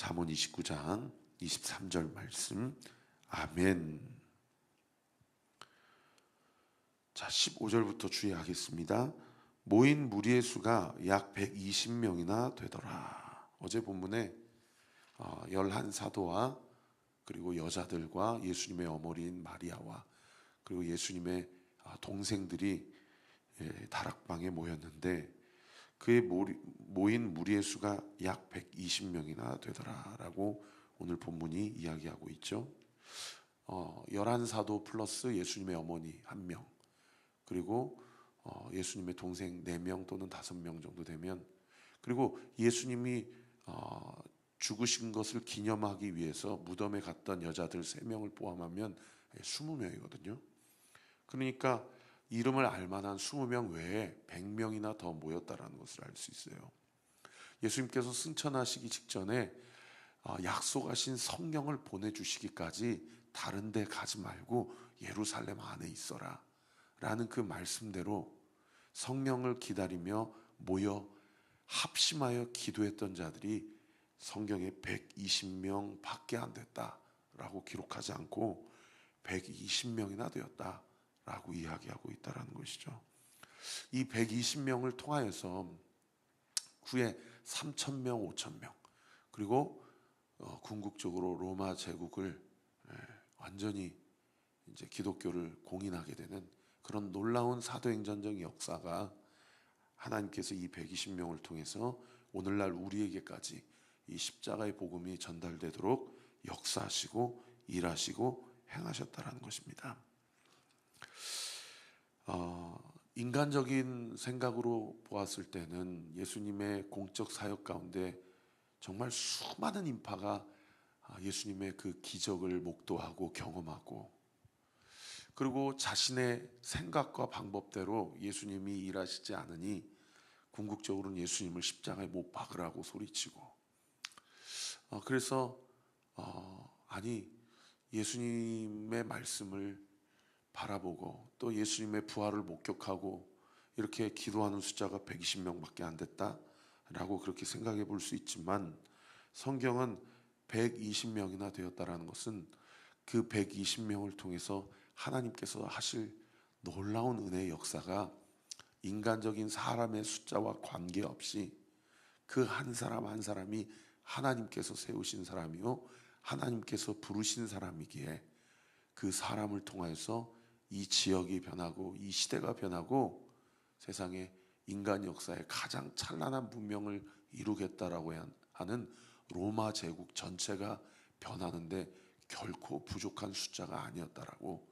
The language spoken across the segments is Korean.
잠언 29장 23절 말씀. 아멘. 자, 15절부터 주의하겠습니다. 모인 무리의 수가 약 120명이나 되더라. 어제 본문에 11사도와 그리고 여자들과 예수님의 어머니인 마리아와 그리고 예수님의 동생들이 다락방에 모였는데 그의 모인 무리의 수가 약 120명이나 되더라라고 오늘 본문이 이야기하고 있죠. 11사도 플러스 예수님의 어머니 1명, 그리고 예수님의 동생 4명 또는 5명 정도 되면, 그리고 예수님이 죽으신 것을 기념하기 위해서 무덤에 갔던 여자들 3명을 포함하면 20명이거든요. 그러니까 이름을 알만한 20명 외에 100명이나 더 모였다라는 것을 알 수 있어요. 예수님께서 승천하시기 직전에 약속하신 성령을 보내주시기까지 다른 데 가지 말고 예루살렘 안에 있어라 라는 그 말씀대로 성령을 기다리며 모여 합심하여 기도했던 자들이 성경에 120명 밖에 안 됐다라고 기록하지 않고 120명이나 되었다 라고 이야기하고 있다는 것이죠. 이 120명을 통하여서 후에 3,000명, 5,000명, 그리고 궁극적으로 로마 제국을 완전히 이제 기독교를 공인하게 되는 그런 놀라운 사도행전적 역사가 하나님께서 이 120명을 통해서 오늘날 우리에게까지 이 십자가의 복음이 전달되도록 역사하시고 일하시고 행하셨다는 것입니다. 인간적인 생각으로 보았을 때는 예수님의 공적 사역 가운데 정말 수많은 인파가 예수님의 그 기적을 목도하고 경험하고, 그리고 자신의 생각과 방법대로 예수님이 일하시지 않으니 궁극적으로는 예수님을 십자가에 못 박으라고 소리치고, 그래서 아니 예수님의 말씀을 바라보고 또 예수님의 부활을 목격하고 이렇게 기도하는 숫자가 120명밖에 안 됐다라고 그렇게 생각해 볼 수 있지만, 성경은 120명이나 되었다라는 것은 그 120명을 통해서 하나님께서 하실 놀라운 은혜의 역사가 인간적인 사람의 숫자와 관계없이 그 한 사람 한 사람이 하나님께서 세우신 사람이요 하나님께서 부르신 사람이기에 그 사람을 통해서 이 지역이 변하고 이 시대가 변하고 세상에 인간 역사의 가장 찬란한 문명을 이루겠다라고 하는 로마 제국 전체가 변하는데 결코 부족한 숫자가 아니었다라고,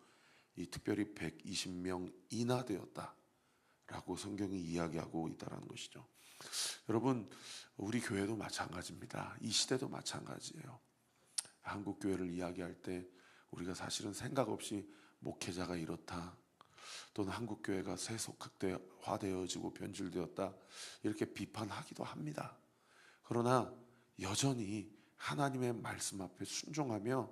이 특별히 120명 이나 되었다라고 성경이 이야기하고 있다는 것이죠. 여러분, 우리 교회도 마찬가지입니다. 이 시대도 마찬가지예요. 한국 교회를 이야기할 때 우리가 사실은 생각 없이 목회자가 이렇다, 또는 한국 교회가 세속화되어지고 변질되었다 이렇게 비판하기도 합니다. 그러나 여전히 하나님의 말씀 앞에 순종하며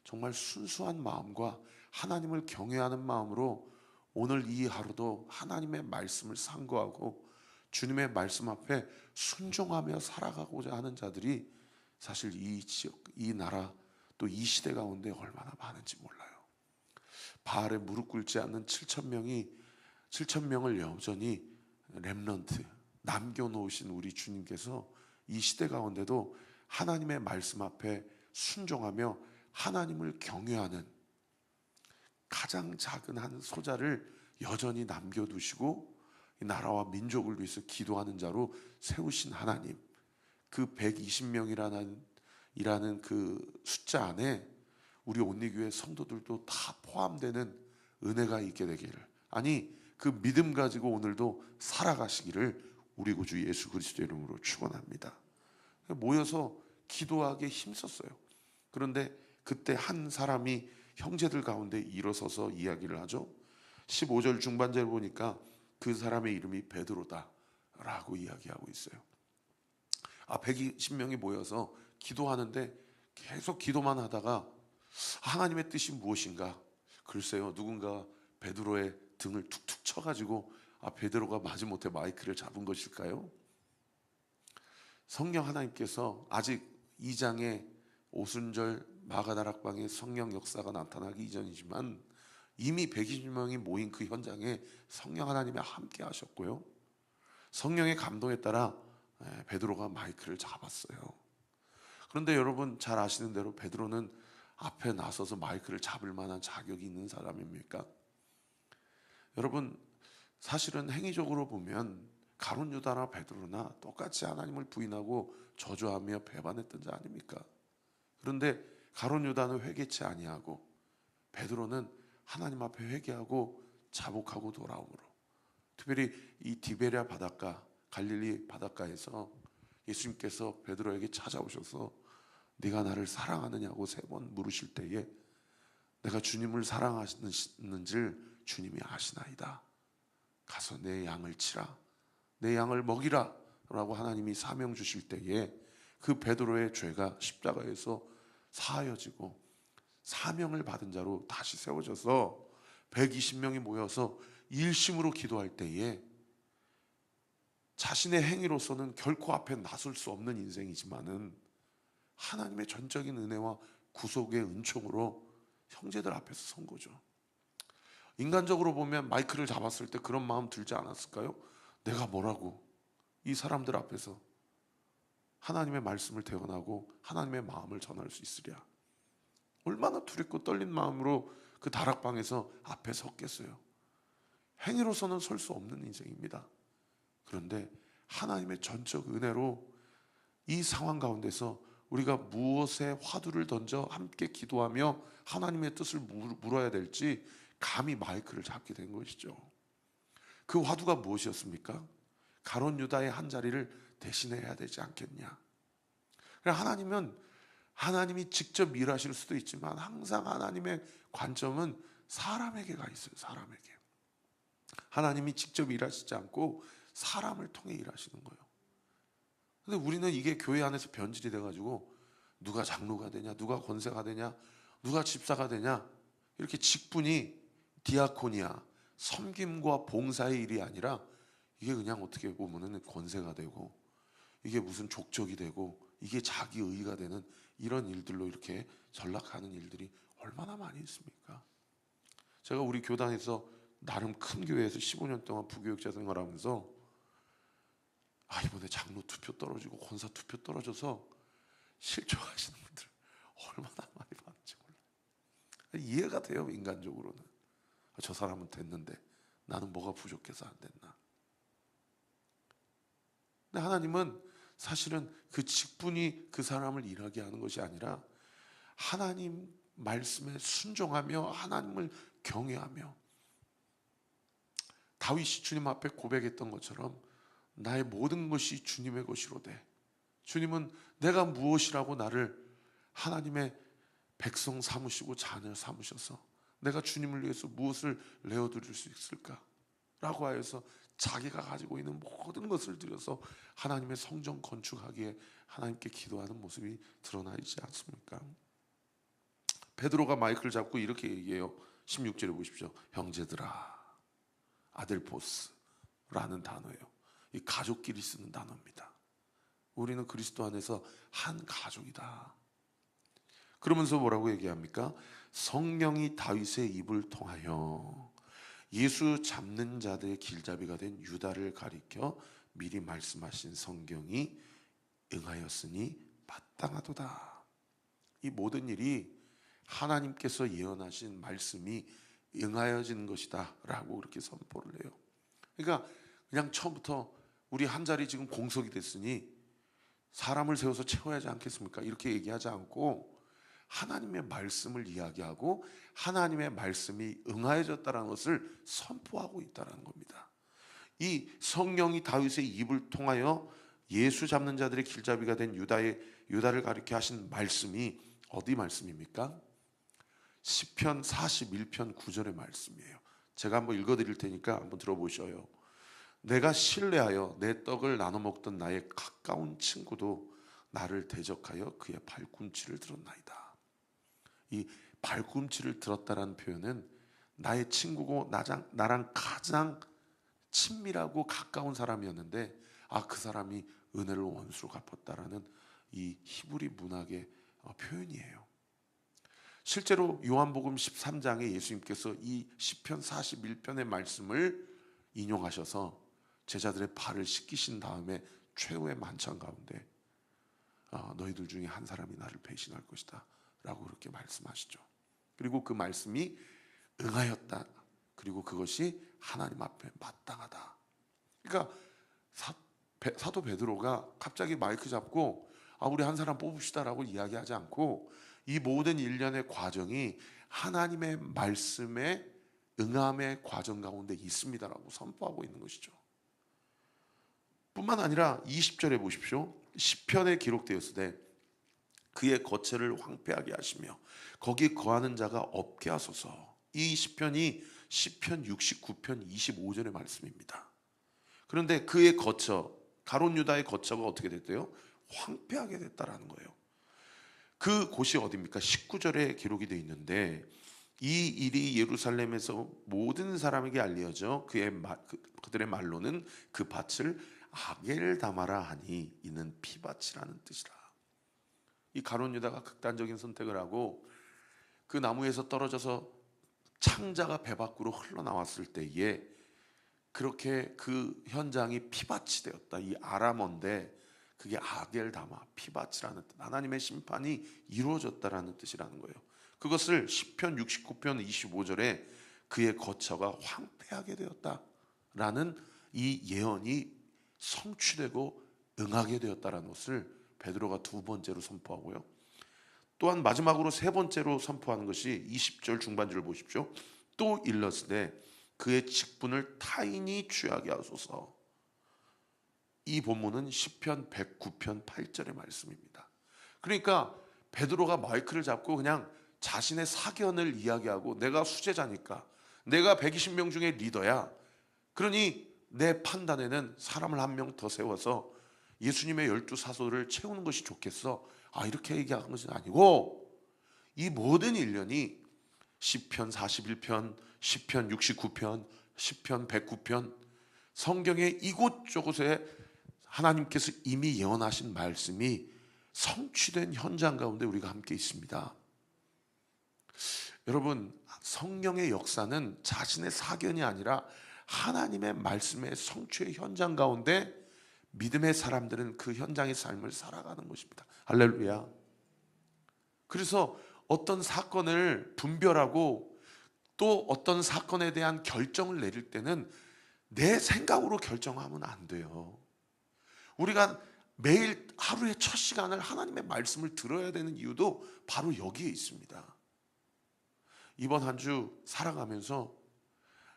정말 순수한 마음과 하나님을 경외하는 마음으로 오늘 이 하루도 하나님의 말씀을 상고하고 주님의 말씀 앞에 순종하며 살아가고자 하는 자들이 사실 이 지역, 이 나라, 또 이 시대 가운데 얼마나 많은지 몰라요. 바알에 무릎 꿇지 않는 7,000명을 여전히 렘넌트 남겨놓으신 우리 주님께서 이 시대 가운데도 하나님의 말씀 앞에 순종하며 하나님을 경외하는 가장 작은 한 소자를 여전히 남겨두시고 이 나라와 민족을 위해서 기도하는 자로 세우신 하나님, 그 120명이라는 그 숫자 안에 우리 온리교회 성도들도 다 포함되는 은혜가 있게 되기를, 아니 그 믿음 가지고 오늘도 살아가시기를 우리 구주 예수 그리스도 이름으로 축원합니다. 모여서 기도하기에 힘썼어요. 그런데 그때 한 사람이 형제들 가운데 일어서서 이야기를 하죠. 15절 중반절 보니까 그 사람의 이름이 베드로다라고 이야기하고 있어요. 120명이 모여서 기도하는데 계속 기도만 하다가 하나님의 뜻이 무엇인가? 글쎄요, 누군가 베드로의 등을 툭툭 쳐가지고 베드로가 마지못해 마이크를 잡은 것일까요? 성령 하나님께서 아직 2장의 오순절 마가다락방의 성령 역사가 나타나기 이전이지만 이미 120명이 모인 그 현장에 성령 하나님이 함께 하셨고요. 성령의 감동에 따라 베드로가 마이크를 잡았어요. 그런데 여러분 잘 아시는 대로 베드로는 앞에 나서서 마이크를 잡을 만한 자격이 있는 사람입니까? 여러분 사실은 행위적으로 보면 가룟 유다나 베드로나 똑같이 하나님을 부인하고 저주하며 배반했던 자 아닙니까? 그런데 가룟 유다는 회개치 아니하고 베드로는 하나님 앞에 회개하고 자복하고 돌아옴으로, 특별히 이 디베랴 바닷가 갈릴리 바닷가에서 예수님께서 베드로에게 찾아오셔서 네가 나를 사랑하느냐고 3번 물으실 때에 내가 주님을 사랑하시는지를 주님이 아시나이다. 가서 내 양을 치라, 내 양을 먹이라 라고 하나님이 사명 주실 때에 그 베드로의 죄가 십자가에서 사하여지고 사명을 받은 자로 다시 세워져서 120명이 모여서 일심으로 기도할 때에 자신의 행위로서는 결코 앞에 나설 수 없는 인생이지만은 하나님의 전적인 은혜와 구속의 은총으로 형제들 앞에서 선 거죠. 인간적으로 보면 마이크를 잡았을 때 그런 마음 들지 않았을까요? 내가 뭐라고 이 사람들 앞에서 하나님의 말씀을 대언하고 하나님의 마음을 전할 수 있으랴. 얼마나 두렵고 떨린 마음으로 그 다락방에서 앞에 섰겠어요. 행위로서는 설 수 없는 인생입니다. 그런데 하나님의 전적 은혜로 이 상황 가운데서 우리가 무엇에 화두를 던져 함께 기도하며 하나님의 뜻을 물어야 될지 감히 마이크를 잡게 된 것이죠. 그 화두가 무엇이었습니까? 가룟 유다의 한 자리를 대신해야 되지 않겠냐. 하나님은 하나님이 직접 일하실 수도 있지만 항상 하나님의 관점은 사람에게 가 있어요. 사람에게. 하나님이 직접 일하시지 않고 사람을 통해 일하시는 거예요. 근데 우리는 이게 교회 안에서 변질이 돼가지고 누가 장로가 되냐, 누가 권세가 되냐, 누가 집사가 되냐, 이렇게 직분이 디아코니아, 섬김과 봉사의 일이 아니라 이게 그냥 어떻게 보면은 권세가 되고 이게 무슨 족적이 되고 이게 자기 의의가 되는 이런 일들로 이렇게 전락하는 일들이 얼마나 많이 있습니까? 제가 우리 교단에서 나름 큰 교회에서 15년 동안 부교육자 생활하면서 이번에 장로 투표 떨어지고 권사 투표 떨어져서 실족하시는 분들 얼마나 많이 봤는지 몰라요. 이해가 돼요. 인간적으로는. 저 사람은 됐는데 나는 뭐가 부족해서 안 됐나. 근데 하나님은 사실은 그 직분이 그 사람을 일하게 하는 것이 아니라 하나님 말씀에 순종하며 하나님을 경외하며, 다윗이 주님 앞에 고백했던 것처럼 나의 모든 것이 주님의 것이로되, 주님은 내가 무엇이라고 나를 하나님의 백성 삼으시고 자녀 삼으셔서 내가 주님을 위해서 무엇을 내어드릴 수 있을까? 라고 하여서 자기가 가지고 있는 모든 것을 들여서 하나님의 성전 건축하기에 하나님께 기도하는 모습이 드러나 있지 않습니까? 베드로가 마이크를 잡고 이렇게 얘기해요. 16절에 보십시오. 형제들아, 아델포스라는 단어예요. 이 가족끼리 쓰는 단어입니다. 우리는 그리스도 안에서 한 가족이다. 그러면서 뭐라고 얘기합니까? 성령이 다윗의 입을 통하여 예수 잡는 자들의 길잡이가 된 유다를 가리켜 미리 말씀하신 성경이 응하였으니 마땅하도다. 이 모든 일이 하나님께서 예언하신 말씀이 응하여지는 것이다 라고 그렇게 선포를 해요. 그러니까 그냥 처음부터 우리 한 자리 지금 공석이 됐으니 사람을 세워서 채워야 하지 않겠습니까? 이렇게 얘기하지 않고 하나님의 말씀을 이야기하고 하나님의 말씀이 응하여졌다는 것을 선포하고 있다는 겁니다. 이 성령이 다윗의 입을 통하여 예수 잡는 자들의 길잡이가 된 유다를 가리켜 하신 말씀이 어디 말씀입니까? 시편 41편 9절의 말씀이에요. 제가 한번 읽어드릴 테니까 한번 들어보셔요. 내가 신뢰하여 내 떡을 나눠 먹던 나의 가까운 친구도 나를 대적하여 그의 발꿈치를 들었나이다. 이 발꿈치를 들었다라는 표현은 나의 친구고 나랑 가장 친밀하고 가까운 사람이었는데 그 사람이 은혜를 원수로 갚았다라는 이 히브리 문학의 표현이에요. 실제로 요한복음 13장에 예수님께서 이 시편 41편의 말씀을 인용하셔서 제자들의 발을 씻기신 다음에 최후의 만찬 가운데 너희들 중에 한 사람이 나를 배신할 것이다 라고 그렇게 말씀하시죠. 그리고 그 말씀이 응하였다. 그리고 그것이 하나님 앞에 마땅하다. 그러니까 사도 베드로가 갑자기 마이크 잡고 우리 한 사람 뽑읍시다 라고 이야기하지 않고 이 모든 일련의 과정이 하나님의 말씀에 응함의 과정 가운데 있습니다라고 선포하고 있는 것이죠. 뿐만 아니라 20절에 보십시오. 시편에 기록되었으되 그의 거처를 황폐하게 하시며 거기 거하는 자가 없게 하소서. 이 시편이 시편 69편 25절의 말씀입니다. 그런데 그의 거처, 가롯 유다의 거처가 어떻게 됐대요? 황폐하게 됐다라는 거예요. 그 곳이 어디입니까? 19절에 기록이 되어 있는데 이 일이 예루살렘에서 모든 사람에게 알려져 그들의 말로는 그 밭을 아겔다마라 하니 이는 피밭이라는 뜻이라. 이 가롯 유다가 극단적인 선택을 하고 그 나무에서 떨어져서 창자가 배 밖으로 흘러나왔을 때에 그렇게 그 현장이 피밭이 되었다. 이 아람어인데 그게 아겔다마, 피밭이라는 뜻, 하나님의 심판이 이루어졌다라는 뜻이라는 거예요. 그것을 시편 69편 25절에 그의 거처가 황폐하게 되었다라는 이 예언이 성취되고 응하게 되었다라는 것을 베드로가 두 번째로 선포하고요. 또한 마지막으로 세 번째로 선포하는 것이 20절 중반절을 보십시오. 또 일렀으되 그의 직분을 타인이 취하게 하소서. 이 본문은 시편 109편 8절의 말씀입니다. 그러니까 베드로가 마이크를 잡고 그냥 자신의 사견을 이야기하고 내가 수제자니까, 내가 120명 중에 리더야, 그러니 내 판단에는 사람을 한 명 더 세워서 예수님의 12사도를 채우는 것이 좋겠어, 이렇게 얘기한 것은 아니고 이 모든 일련이 시편 41편, 시편 69편, 시편 109편 성경의 이곳저곳에 하나님께서 이미 예언하신 말씀이 성취된 현장 가운데 우리가 함께 있습니다. 여러분, 성령의 역사는 자신의 사견이 아니라 하나님의 말씀의 성취의 현장 가운데 믿음의 사람들은 그 현장의 삶을 살아가는 것입니다. 할렐루야. 그래서 어떤 사건을 분별하고 또 어떤 사건에 대한 결정을 내릴 때는 내 생각으로 결정하면 안 돼요. 우리가 매일 하루의 첫 시간을 하나님의 말씀을 들어야 되는 이유도 바로 여기에 있습니다. 이번 한 주 살아가면서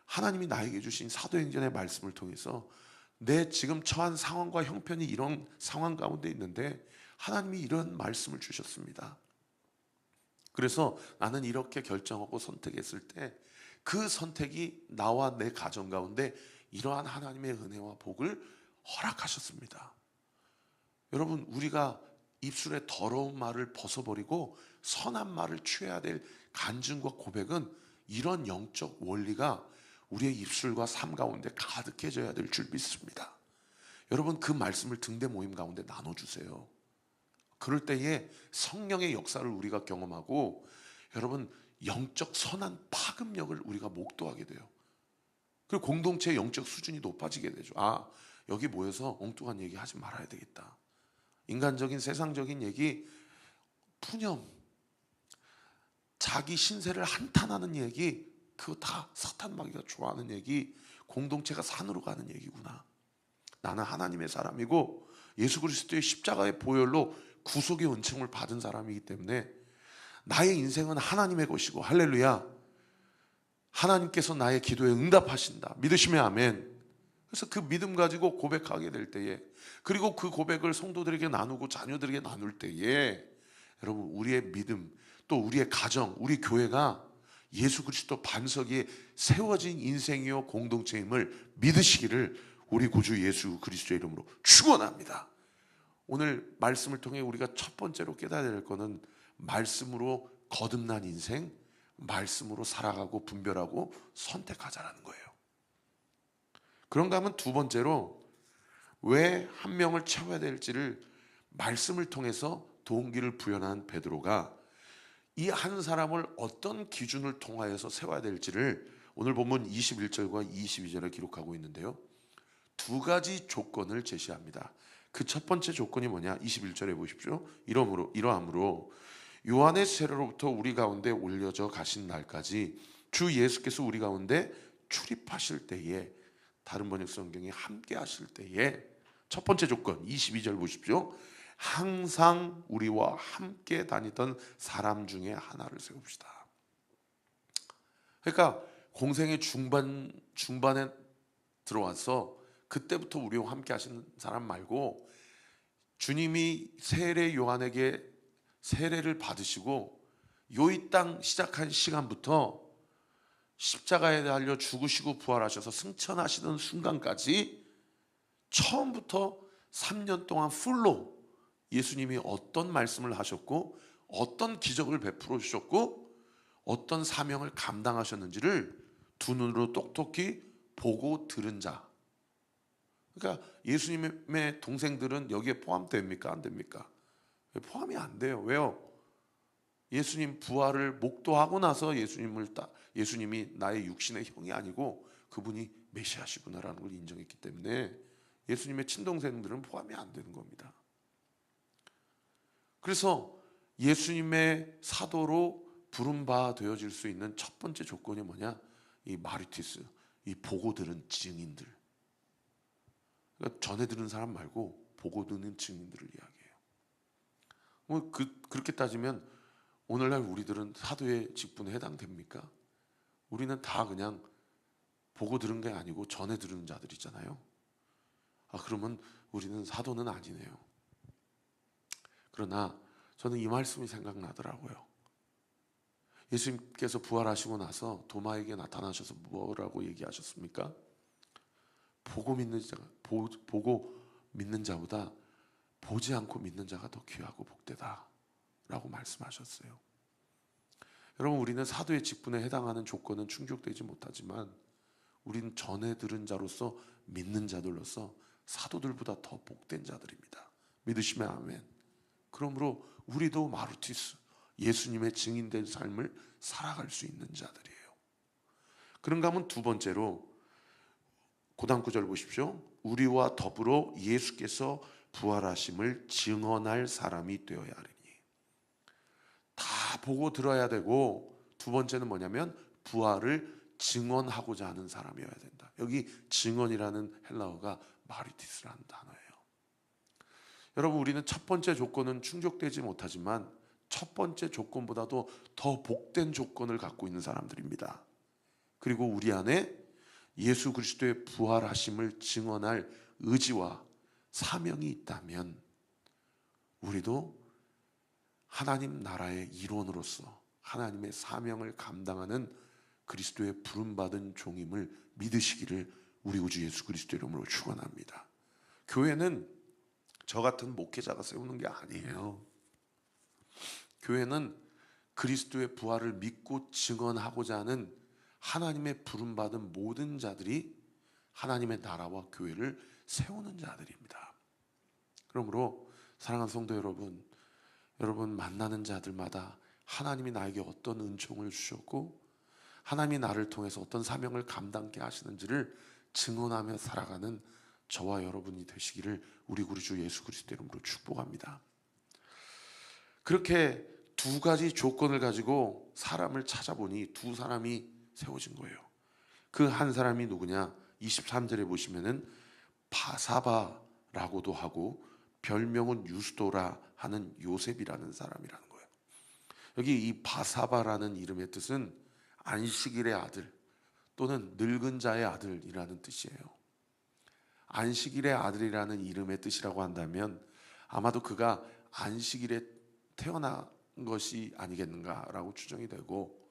하나님이 나에게 주신 사도행전의 말씀을 통해서 내 지금 처한 상황과 형편이 이런 상황 가운데 있는데 하나님이 이런 말씀을 주셨습니다. 그래서 나는 이렇게 결정하고 선택했을 때 그 선택이 나와 내 가정 가운데 이러한 하나님의 은혜와 복을 허락하셨습니다. 여러분, 우리가 입술의 더러운 말을 벗어버리고 선한 말을 취해야 될 간증과 고백은 이런 영적 원리가 우리의 입술과 삶 가운데 가득해져야 될 줄 믿습니다. 여러분, 그 말씀을 등대 모임 가운데 나눠주세요. 그럴 때에 성령의 역사를 우리가 경험하고 여러분, 영적 선한 파급력을 우리가 목도하게 돼요. 그리고 공동체의 영적 수준이 높아지게 되죠. 여기 모여서 엉뚱한 얘기 하지 말아야 되겠다. 인간적인 세상적인 얘기, 푸념, 자기 신세를 한탄하는 얘기, 그거 다 사탄마귀가 좋아하는 얘기, 공동체가 산으로 가는 얘기구나. 나는 하나님의 사람이고 예수 그리스도의 십자가의 보혈로 구속의 은총을 받은 사람이기 때문에 나의 인생은 하나님의 것이고, 할렐루야, 하나님께서 나의 기도에 응답하신다. 믿으시면 아멘. 그래서 그 믿음 가지고 고백하게 될 때에, 그리고 그 고백을 성도들에게 나누고 자녀들에게 나눌 때에 여러분, 우리의 믿음, 또 우리의 가정, 우리 교회가 예수 그리스도 반석 위에 세워진 인생이요 공동체임을 믿으시기를 우리 구주 예수 그리스도의 이름으로 축원합니다. 오늘 말씀을 통해 우리가 첫 번째로 깨달아야 될 것은 말씀으로 거듭난 인생, 말씀으로 살아가고 분별하고 선택하자라는 거예요. 그런가 하면 두 번째로 왜 한 명을 채워야 될지를 말씀을 통해서 동기를 부여한 베드로가 이 한 사람을 어떤 기준을 통하여서 세워야 될지를 오늘 본문 21절과 22절에 기록하고 있는데요. 두 가지 조건을 제시합니다. 그 첫 번째 조건이 뭐냐? 21절에 보십시오. 이러함으로 요한의 세례로부터 우리 가운데 올려져 가신 날까지 주 예수께서 우리 가운데 출입하실 때에, 다른 번역 성경이 함께 하실 때에, 첫 번째 조건 22절 보십시오. 항상 우리와 함께 다니던 사람 중에 하나를 세웁시다. 그러니까 공생의 중반에 들어와서 그때부터 우리와 함께 하시는 사람 말고, 주님이 세례 요한에게 세례를 받으시고 이 땅 시작한 시간부터 십자가에 달려 죽으시고 부활하셔서 승천하시던 순간까지 처음부터 3년 동안 풀로 예수님이 어떤 말씀을 하셨고 어떤 기적을 베풀어 주셨고 어떤 사명을 감당하셨는지를 두 눈으로 똑똑히 보고 들은 자. 그러니까 예수님의 동생들은 여기에 포함됩니까? 안 됩니까? 포함이 안 돼요. 왜요? 예수님 부활을 목도하고 나서 예수님이 나의 육신의 형이 아니고 그분이 메시아시구나라는 걸 인정했기 때문에 예수님의 친동생들은 포함이 안 되는 겁니다. 그래서 예수님의 사도로 부름바 되어질 수 있는 첫 번째 조건이 뭐냐? 이 마르티스, 이 보고 들은 증인들. 그러니까 전해 들은 사람 말고 보고 듣는 증인들을 이야기해요. 그렇게 따지면 오늘날 우리들은 사도의 직분에 해당됩니까? 우리는 다 그냥 보고 들은 게 아니고 전해 들은 자들이잖아요. 그러면 우리는 사도는 아니네요. 그러나 저는 이 말씀이 생각나더라고요. 예수님께서 부활하시고 나서 도마에게 나타나셔서 뭐라고 얘기하셨습니까? 보고 믿는 자보다 보지 않고 믿는 자가 더 귀하고 복되다 라고 말씀하셨어요. 여러분, 우리는 사도의 직분에 해당하는 조건은 충족되지 못하지만 우리는 전해 들은 자로서, 믿는 자들로서 사도들보다 더 복된 자들입니다. 믿으시면 아멘. 그러므로 우리도 마르티스, 예수님의 증인된 삶을 살아갈 수 있는 자들이에요. 그런가 하면 두 번째로 고단 9절 보십시오. 우리와 더불어 예수께서 부활하심을 증언할 사람이 되어야 하리니. 다 보고 들어야 되고, 두 번째는 뭐냐면 부활을 증언하고자 하는 사람이어야 된다. 여기 증언이라는 헬라어가 마르티스라는 단어예요. 여러분, 우리는 첫 번째 조건은 충족되지 못하지만 첫 번째 조건보다도 더 복된 조건을 갖고 있는 사람들입니다. 그리고 우리 안에 예수 그리스도의 부활하심을 증언할 의지와 사명이 있다면 우리도 하나님 나라의 일원으로서 하나님의 사명을 감당하는 그리스도의 부름받은 종임을 믿으시기를 우리 구주 예수 그리스도 이름으로 축원합니다. 교회는 저 같은 목회자가 세우는 게 아니에요. 교회는 그리스도의 부활을 믿고 증언하고자 하는 하나님의 부름받은 모든 자들이 하나님의 나라와 교회를 세우는 자들입니다. 그러므로 사랑하는 성도 여러분 만나는 자들마다 하나님이 나에게 어떤 은총을 주셨고 하나님이 나를 통해서 어떤 사명을 감당케 하시는지를 증언하며 살아가는 저와 여러분이 되시기를 우리 구주 예수 그리스도 이름으로 축복합니다. 그렇게 두 가지 조건을 가지고 사람을 찾아보니 두 사람이 세워진 거예요. 그 한 사람이 누구냐? 23절에 보시면은 바사바라고도 하고 별명은 유스도라 하는 요셉이라는 사람이라는 거예요. 여기 이 바사바라는 이름의 뜻은 안식일의 아들 또는 늙은 자의 아들이라는 뜻이에요. 안식일의 아들이라는 이름의 뜻이라고 한다면 아마도 그가 안식일에 태어난 것이 아니겠는가라고 추정이 되고,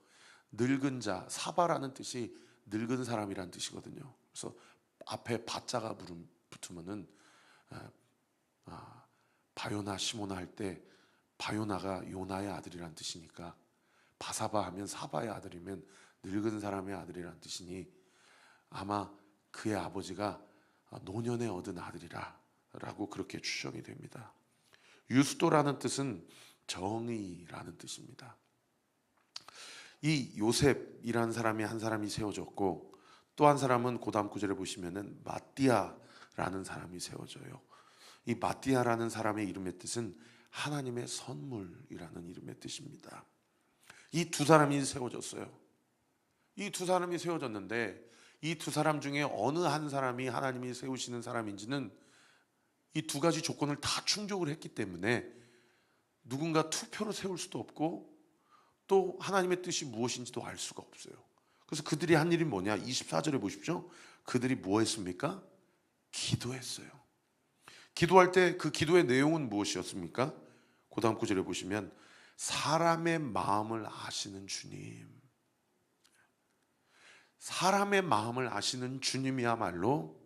늙은 자, 사바라는 뜻이 늙은 사람이라는 뜻이거든요. 그래서 앞에 바자가 붙으면은 바요나 시모나 할 때 바요나가 요나의 아들이라는 뜻이니까 바사바 하면 사바의 아들이면 늙은 사람의 아들이라는 뜻이니 아마 그의 아버지가 노년에 얻은 아들이라 라고 그렇게 추정이 됩니다. 유스도라는 뜻은 정의라는 뜻입니다. 이 요셉이라는 사람이 한 사람이 세워졌고, 또 한 사람은 그 다음 구절에 보시면은 마띠아라는 사람이 세워져요. 이 마띠아라는 사람의 이름의 뜻은 하나님의 선물이라는 이름의 뜻입니다. 이 두 사람이 세워졌어요. 이 두 사람이 세워졌는데, 이 두 사람 중에 어느 한 사람이 하나님이 세우시는 사람인지는 이 두 가지 조건을 다 충족을 했기 때문에 누군가 투표로 세울 수도 없고, 또 하나님의 뜻이 무엇인지도 알 수가 없어요. 그래서 그들이 한 일이 뭐냐? 24절에 보십시오. 그들이 뭐 했습니까? 기도했어요. 기도할 때 그 기도의 내용은 무엇이었습니까? 그 다음 구절에 보시면 사람의 마음을 아시는 주님, 사람의 마음을 아시는 주님이야말로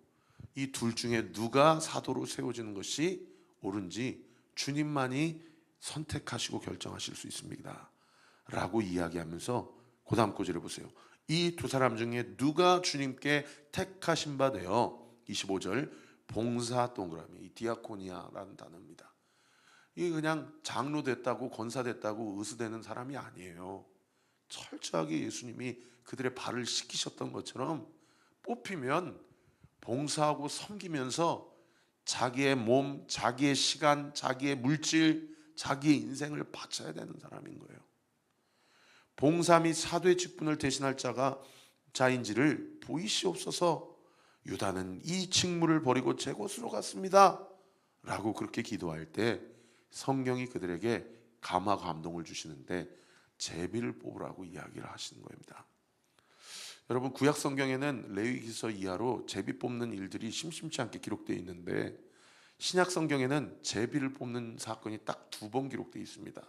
이 둘 중에 누가 사도로 세워지는 것이 옳은지 주님만이 선택하시고 결정하실 수 있습니다 라고 이야기하면서 그 다음 구절에 보세요. 이 두 사람 중에 누가 주님께 택하신 바 되어, 25절, 봉사 동그라미, 이 디아코니아라는 단어입니다. 이게 그냥 장로 됐다고 권사 됐다고 의수되는 사람이 아니에요. 철저하게 예수님이 그들의 발을 씻기셨던 것처럼 뽑히면 봉사하고 섬기면서 자기의 몸, 자기의 시간, 자기의 물질, 자기의 인생을 바쳐야 되는 사람인 거예요. 봉사 및 사도의 직분을 대신할 자인지를 보이시옵소서. 유다는 이 직무를 버리고 제 곳으로 갔습니다 라고 그렇게 기도할 때 성경이 그들에게 감화 감동을 주시는데 제비를 뽑으라고 이야기를 하시는 겁니다. 여러분, 구약 성경에는 레위기서 이하로 제비 뽑는 일들이 심심치 않게 기록되어 있는데, 신약 성경에는 제비를 뽑는 사건이 딱 두 번 기록되어 있습니다.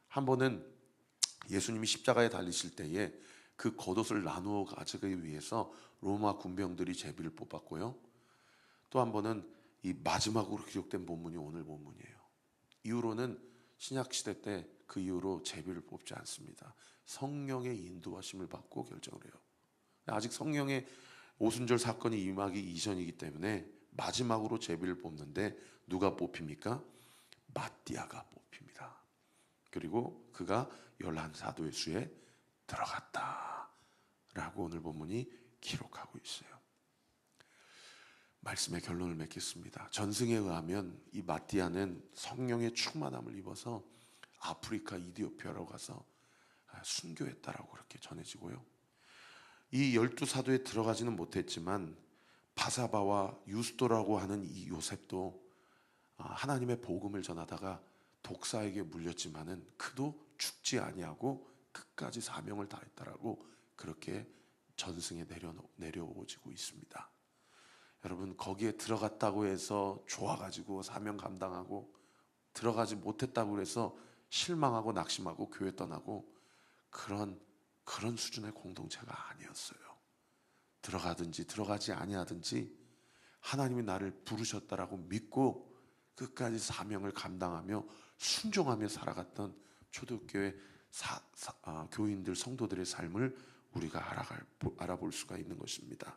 한 번은 예수님이 십자가에 달리실 때에 그 겉옷을 나누어 가지기 위해서 로마 군병들이 제비를 뽑았고요. 또 한 번은 이 마지막으로 기록된 본문이 오늘 본문이에요. 이후로는 신약 시대 때 그 이후로 제비를 뽑지 않습니다. 성령의 인도하심을 받고 결정을 해요. 아직 성령의 오순절 사건이 임하기 이전이기 때문에 마지막으로 제비를 뽑는데 누가 뽑힙니까? 마띠아가 뽑힙니다. 그리고 그가 11사도의 수에 들어갔다 라고 오늘 본문이 기록하고 있어요. 말씀의 결론을 맺겠습니다. 전승에 의하면 이 마띠아는 성령의 충만함을 입어서 아프리카 이디오피아로 가서 순교했다라고 그렇게 전해지고요. 이 12사도에 들어가지는 못했지만 바사바와 유스도라고 하는 이 요셉도 하나님의 복음을 전하다가 독사에게 물렸지만은 그도 죽지 아니하고 끝까지 사명을 다했다라고 그렇게 전승에 내려오지고 있습니다. 여러분, 거기에 들어갔다고 해서 좋아가지고 사명 감당하고, 들어가지 못했다고 해서 실망하고 낙심하고 교회 떠나고, 그런 수준의 공동체가 아니었어요. 들어가든지 들어가지 아니하든지 하나님이 나를 부르셨다라고 믿고 끝까지 사명을 감당하며 순종하며 살아갔던 초대교회 교인들, 성도들의 삶을 우리가 알아볼 수가 있는 것입니다.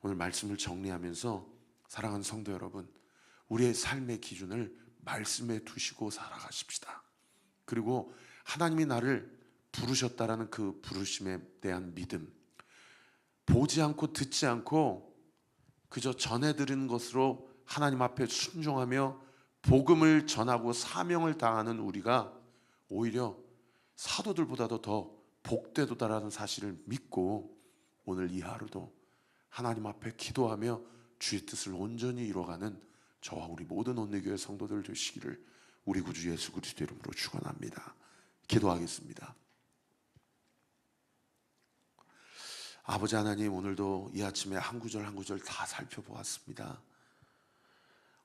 오늘 말씀을 정리하면서 사랑하는 성도 여러분, 우리의 삶의 기준을 말씀에 두시고 살아가십시다. 그리고 하나님이 나를 부르셨다라는 그 부르심에 대한 믿음, 보지 않고 듣지 않고 그저 전해드리는 것으로 하나님 앞에 순종하며 복음을 전하고 사명을 다하는 우리가 오히려 사도들보다도 더 복되도다라는 사실을 믿고 오늘 이 하루도 하나님 앞에 기도하며 주의 뜻을 온전히 이뤄가는 저와 우리 모든 온누교회 성도들 되시기를 우리 구주 예수 그리스도 이름으로 축원합니다. 기도하겠습니다. 아버지 하나님, 오늘도 이 아침에 한 구절 한 구절 다 살펴보았습니다.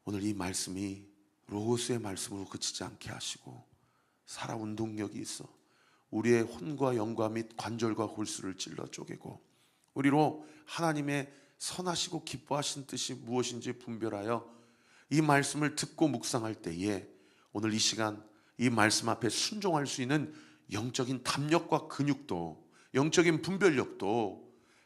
오늘 이 말씀이 로고스의 말씀으로 그치지 않게 하시고 살아 운동력이 있어 우리의 혼과 영과 및 관절과 골수를 찔러 쪼개고 우리로 하나님의 선하시고 기뻐하신 뜻이 무엇인지 분별하여 이 말씀을 듣고 묵상할 때에 오늘 이 시간 이 말씀 앞에 순종할 수 있는 영적인 담력과 근육도, 영적인 분별력도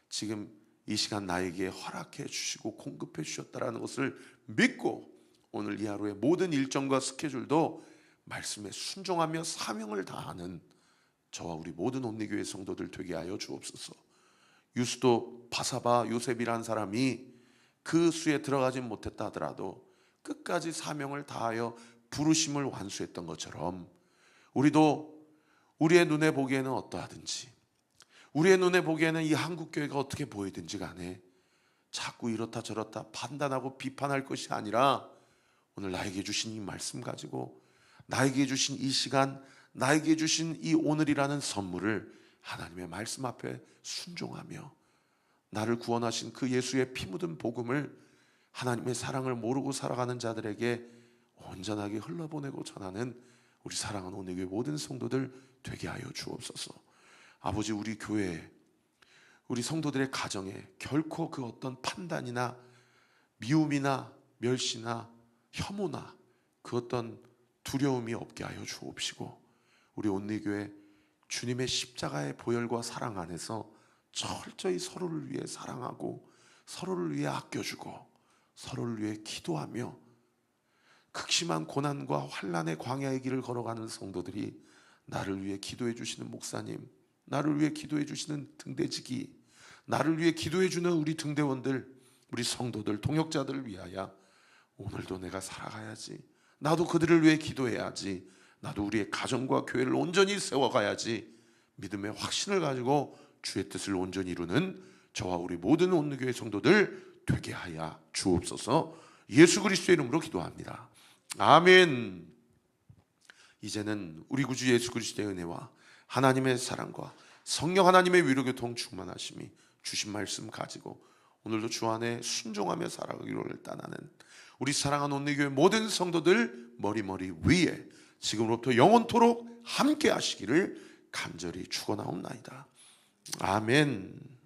지금 이 시간 나에게 허락해 주시고 공급해 주셨다라는 것을 믿고 오늘 이 하루의 모든 일정과 스케줄도 말씀에 순종하며 사명을 다하는 저와 우리 모든 온리교회 성도들 되게 하여 주옵소서. 유스도 바사바 요셉이란 사람이 그 수에 들어가지 못했다 하더라도 끝까지 사명을 다하여 부르심을 완수했던 것처럼 우리도 우리의 눈에 보기에는 어떠하든지, 우리의 눈에 보기에는 이 한국교회가 어떻게 보이든지 간에 자꾸 이렇다 저렇다 판단하고 비판할 것이 아니라 오늘 나에게 주신 이 말씀 가지고, 나에게 주신 이 시간, 나에게 주신 이 오늘이라는 선물을 하나님의 말씀 앞에 순종하며 나를 구원하신 그 예수의 피 묻은 복음을 하나님의 사랑을 모르고 살아가는 자들에게 온전하게 흘러보내고 전하는 우리 사랑하는 온리교회 모든 성도들 되게 하여 주옵소서. 아버지, 우리 교회에, 우리 성도들의 가정에 결코 그 어떤 판단이나 미움이나 멸시나 혐오나 그 어떤 두려움이 없게 하여 주옵시고, 우리 온리교회 주님의 십자가의 보혈과 사랑 안에서 철저히 서로를 위해 사랑하고 서로를 위해 아껴주고 서로를 위해 기도하며 극심한 고난과 환난의 광야의 길을 걸어가는 성도들이, 나를 위해 기도해 주시는 목사님, 나를 위해 기도해 주시는 등대지기, 나를 위해 기도해 주는 우리 등대원들, 우리 성도들, 동역자들을 위하여 오늘도 내가 살아가야지, 나도 그들을 위해 기도해야지, 나도 우리의 가정과 교회를 온전히 세워가야지, 믿음의 확신을 가지고 주의 뜻을 온전히 이루는 저와 우리 모든 온누교회 성도들 되게 하여 주옵소서. 예수 그리스도의 이름으로 기도합니다. 아멘. 이제는 우리 구주 예수 그리스도의 은혜와 하나님의 사랑과 성령 하나님의 위로교통 충만하심이 주신 말씀 가지고 오늘도 주 안에 순종하며 살아가기를 원하는 우리 사랑하는 온리교회 모든 성도들 머리 위에 지금으로부터 영원토록 함께 하시기를 간절히 축원하옵나이다. 아멘.